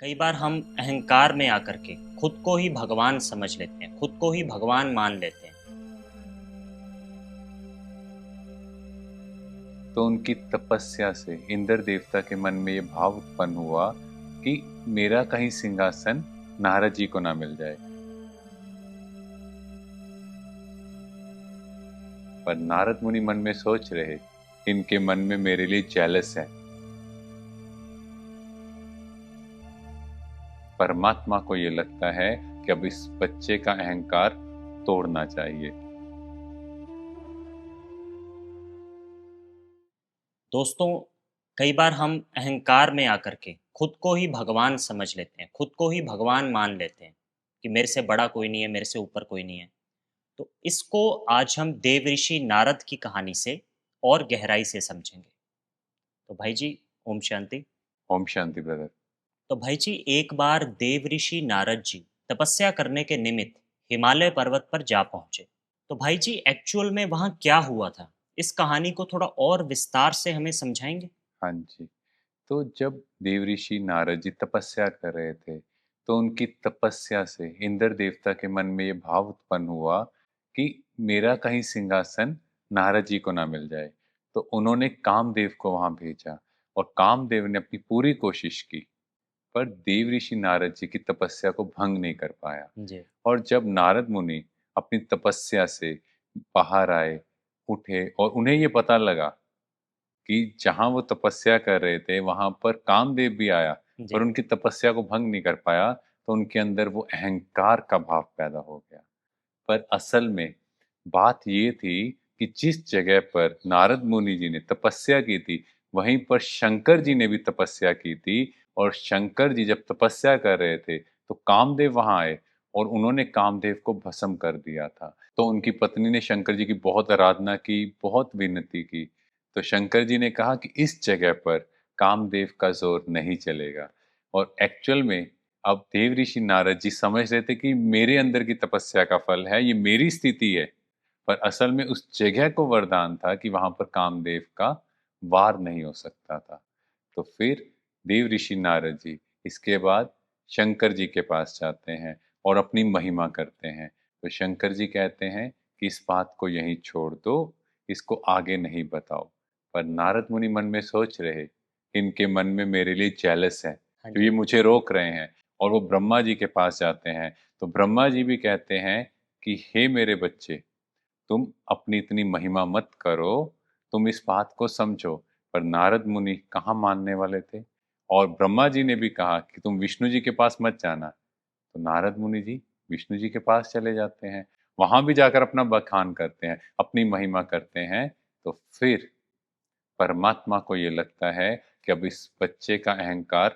कई बार हम अहंकार में आकर के खुद को ही भगवान समझ लेते हैं, खुद को ही भगवान मान लेते हैं। तो उनकी तपस्या से इंद्र देवता के मन में ये भाव उत्पन्न हुआ कि मेरा कहीं सिंहासन नारद जी को ना मिल जाए। पर नारद मुनि मन में सोच रहे, इनके मन में मेरे लिए जेलस है। परमात्मा को ये लगता है कि अब इस बच्चे का अहंकार तोड़ना चाहिए। दोस्तों, कई बार हम अहंकार में आकर के खुद को ही भगवान समझ लेते हैं, खुद को ही भगवान मान लेते हैं कि मेरे से बड़ा कोई नहीं है, मेरे से ऊपर कोई नहीं है। तो इसको आज हम देवऋषि नारद की कहानी से और गहराई से समझेंगे। तो भाई जी, ओम शांति। ओम शांति ब्रदर। तो भाई जी, एक बार देवऋषि नारद जी तपस्या करने के निमित्त हिमालय पर्वत पर जा पहुंचे। तो भाई जी, एक्चुअल में वहां क्या हुआ था, इस कहानी को थोड़ा और विस्तार से हमें समझाएंगे। हाँ जी। तो जब देवऋषि नारद जी तपस्या कर रहे थे, तो उनकी तपस्या से इंद्र देवता के मन में ये भाव उत्पन्न हुआ कि मेरा कहीं सिंहासन नारद जी को ना मिल जाए। तो उन्होंने कामदेव को वहां भेजा और कामदेव ने अपनी पूरी कोशिश की, पर देवऋषि नारद जी की तपस्या को भंग नहीं कर पाया। जी। और जब नारद मुनि अपनी तपस्या से बाहर आए, उठे और उन्हें ये पता लगा कि जहां वो तपस्या कर रहे थे वहां पर कामदेव भी आया, पर जी। उनकी तपस्या को भंग नहीं कर पाया, तो उनके अंदर वो अहंकार का भाव पैदा हो गया। पर असल में बात ये थी कि जिस जगह पर नारद मुनि जी ने तपस्या की थी, वहीं पर शंकर जी ने भी तपस्या की थी। और शंकर जी जब तपस्या कर रहे थे, तो कामदेव वहां आए और उन्होंने कामदेव को भस्म कर दिया था। तो उनकी पत्नी ने शंकर जी की बहुत आराधना की, बहुत विनती की। तो शंकर जी ने कहा कि इस जगह पर कामदेव का जोर नहीं चलेगा। और एक्चुअल में अब देव ऋषि नारद जी समझ रहे थे कि मेरे अंदर की तपस्या का फल है, ये मेरी स्थिति है। पर असल में उस जगह को वरदान था कि वहां पर कामदेव का वार नहीं हो सकता था। तो फिर देव ऋषि नारद जी इसके बाद शंकर जी के पास जाते हैं और अपनी महिमा करते हैं। तो शंकर जी कहते हैं कि इस बात को यहीं छोड़ दो, इसको आगे नहीं बताओ। पर नारद मुनि मन में सोच रहे, इनके मन में मेरे लिए जेलस है, हाँ जो ये जी। मुझे रोक रहे हैं। और वो ब्रह्मा जी के पास जाते हैं। तो ब्रह्मा जी भी कहते हैं कि हे मेरे बच्चे, तुम अपनी इतनी महिमा मत करो, तुम इस बात को समझो। पर नारद मुनि कहाँ मानने वाले थे। और ब्रह्मा जी ने भी कहा कि तुम विष्णु जी के पास मत जाना। तो नारद मुनि जी विष्णु जी के पास चले जाते हैं, वहां भी जाकर अपना बखान करते हैं, अपनी महिमा करते हैं। तो फिर परमात्मा को ये लगता है कि अब इस बच्चे का अहंकार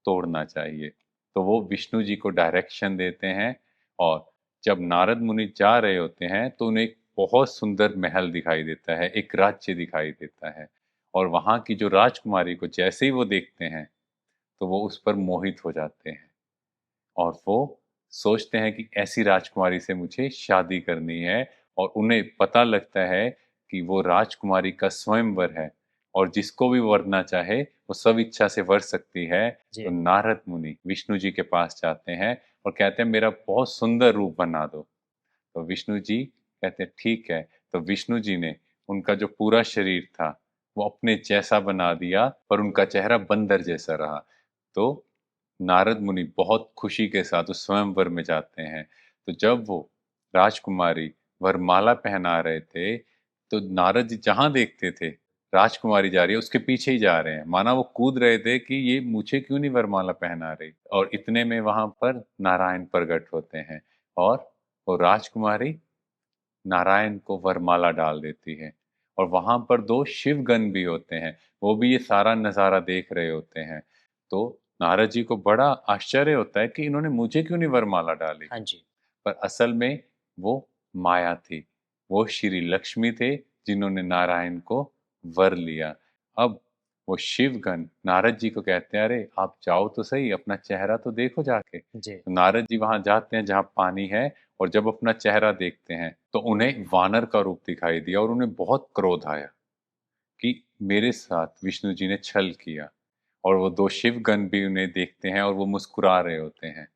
तोड़ना चाहिए। तो वो विष्णु जी को डायरेक्शन देते हैं। और जब नारद मुनि जा रहे होते हैं, तो उन्हें एक बहुत सुंदर महल दिखाई देता है, एक राज्य दिखाई देता है। और वहां की जो राजकुमारी को जैसे ही वो देखते हैं, तो वो उस पर मोहित हो जाते हैं। और वो सोचते हैं कि ऐसी राजकुमारी से मुझे शादी करनी है। और उन्हें पता लगता है कि वो राजकुमारी का स्वयंवर है, और जिसको भी वरना चाहे वो सब इच्छा से वर सकती है। तो जी। नारद मुनि विष्णु जी के पास जाते हैं और कहते हैं मेरा बहुत सुंदर रूप बना दो। तो विष्णु जी कहते हैं ठीक है। तो विष्णु जी ने उनका जो पूरा शरीर था वो अपने जैसा बना दिया, पर उनका चेहरा बंदर जैसा रहा। तो नारद मुनि बहुत खुशी के साथ उस स्वयंवर में जाते हैं। तो जब वो राजकुमारी वरमाला पहना रहे थे, तो नारद जी जहां देखते थे राजकुमारी जा रही है, उसके पीछे ही जा रहे हैं, माना वो कूद रहे थे कि ये मुझे क्यों नहीं वरमाला पहना रही। और इतने में वहां पर नारायण प्रकट होते हैं, और वो राजकुमारी नारायण को वरमाला डाल देती है। और वहां पर दो शिवगण भी होते हैं, वो भी ये सारा नजारा देख रहे होते हैं। तो नारद जी को बड़ा आश्चर्य होता है कि इन्होंने मुझे क्यों नहीं वरमाला डाली। हाँ जी। पर असल में वो माया थी, वो श्री लक्ष्मी थे जिन्होंने नारायण को वर लिया। अब वो शिवगण नारद जी को कहते हैं, अरे आप जाओ तो सही, अपना चेहरा तो देखो जाके। जी। तो नारद जी वहां जाते हैं जहाँ पानी है, और जब अपना चेहरा देखते हैं तो उन्हें वानर का रूप दिखाई दिया, और उन्हें बहुत क्रोध आया कि मेरे साथ विष्णु जी ने छल किया। और वो दो शिवगण भी उन्हें देखते हैं और वो मुस्कुरा रहे होते हैं।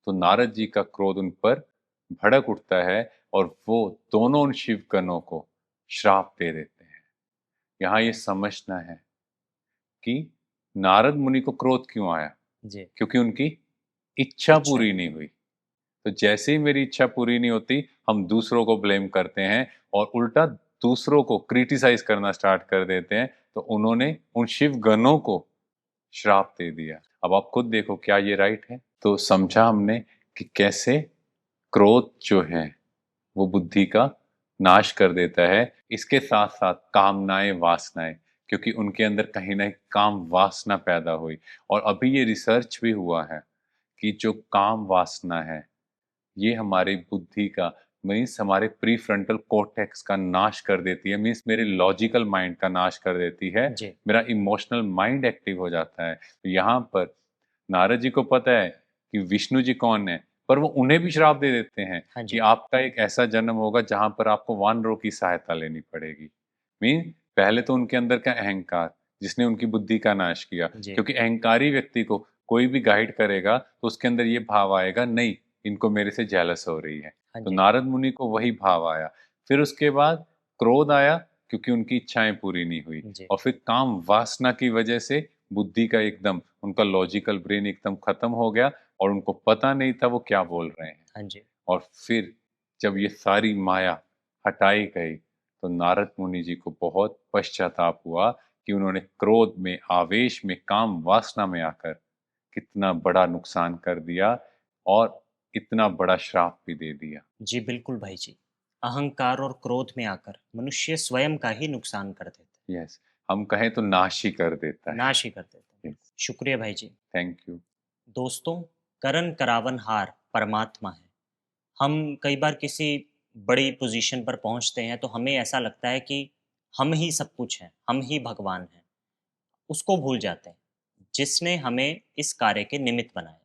तो नारद जी का क्रोध उन पर भड़क उठता है और वो दोनों उन शिवगणों को श्राप दे देते हैं। यहाँ ये समझना है कि नारद मुनि को क्रोध क्यों आया, जी। क्योंकि उनकी इच्छा इच्छा। पूरी नहीं हुई। तो जैसे ही मेरी इच्छा पूरी नहीं होती, हम दूसरों को ब्लेम करते हैं और उल्टा दूसरों को क्रिटिसाइज करना स्टार्ट कर देते हैं। तो उन्होंने उन शिव गणों को श्राप दे दिया। अब आप खुद देखो, क्या ये राइट है? तो समझा हमने कि कैसे क्रोध जो है वो बुद्धि का नाश कर देता है। इसके साथ साथ कामनाएं, वासनाएं, क्योंकि उनके अंदर कहीं ना कहीं काम वासना पैदा हुई। और अभी ये रिसर्च भी हुआ है कि जो काम वासना है ये हमारी बुद्धि का, मीन्स हमारे प्री फ्रंटल कोर्टेक्स का नाश कर देती है, मीन्स मेरे लॉजिकल माइंड का नाश कर देती है। जी। मेरा इमोशनल माइंड एक्टिव हो जाता है। तो यहाँ पर नारद जी को पता है कि विष्णु जी कौन है, पर वो उन्हें भी श्राप दे देते हैं हाँ कि जी। आपका एक ऐसा जन्म होगा जहां पर आपको वानरों की सहायता लेनी पड़ेगी। मीन पहले तो उनके अंदर का अहंकार जिसने उनकी बुद्धि का नाश किया, जी। क्योंकि अहंकारी व्यक्ति को कोई भी गाइड करेगा तो उसके अंदर ये भाव आएगा, नहीं इनको मेरे से जेलस हो रही है। हाँ तो जी। नारद मुनि को वही भाव आया। फिर उसके बाद क्रोध आया, क्योंकि उनकी इच्छाएं पूरी नहीं हुई। जी। और फिर काम वासना की वजह से बुद्धि का एकदम, उनका लॉजिकल ब्रेन एकदम खत्म हो गया और उनको पता नहीं था वो क्या बोल रहे हैं। हाँ जी। और फिर जब ये सारी माया हटाई गई तो नारद मुनि जी को बहुत पश्चाताप हुआ कि उन्होंने क्रोध में, आवेश में, काम वासना में आकर कितना बड़ा नुकसान कर दिया और इतना बड़ा श्राप भी दे दिया। जी, बिल्कुल भाई जी। अहंकार और क्रोध में आकर मनुष्य स्वयं का ही नुकसान कर देता यस, हम कहें तो नाश ही कर देता है, है। नाश ही कर देता है। यस, शुक्रिया भाई जी। Thank you. दोस्तों, करन करावन हार परमात्मा है। हम कई बार किसी बड़ी पोजीशन पर पहुंचते हैं तो हमें ऐसा लगता है कि हम ही सब कुछ हैं, हम ही भगवान हैं। उसको भूल जाते हैं जिसने हमें इस कार्य के निमित्त बनाया।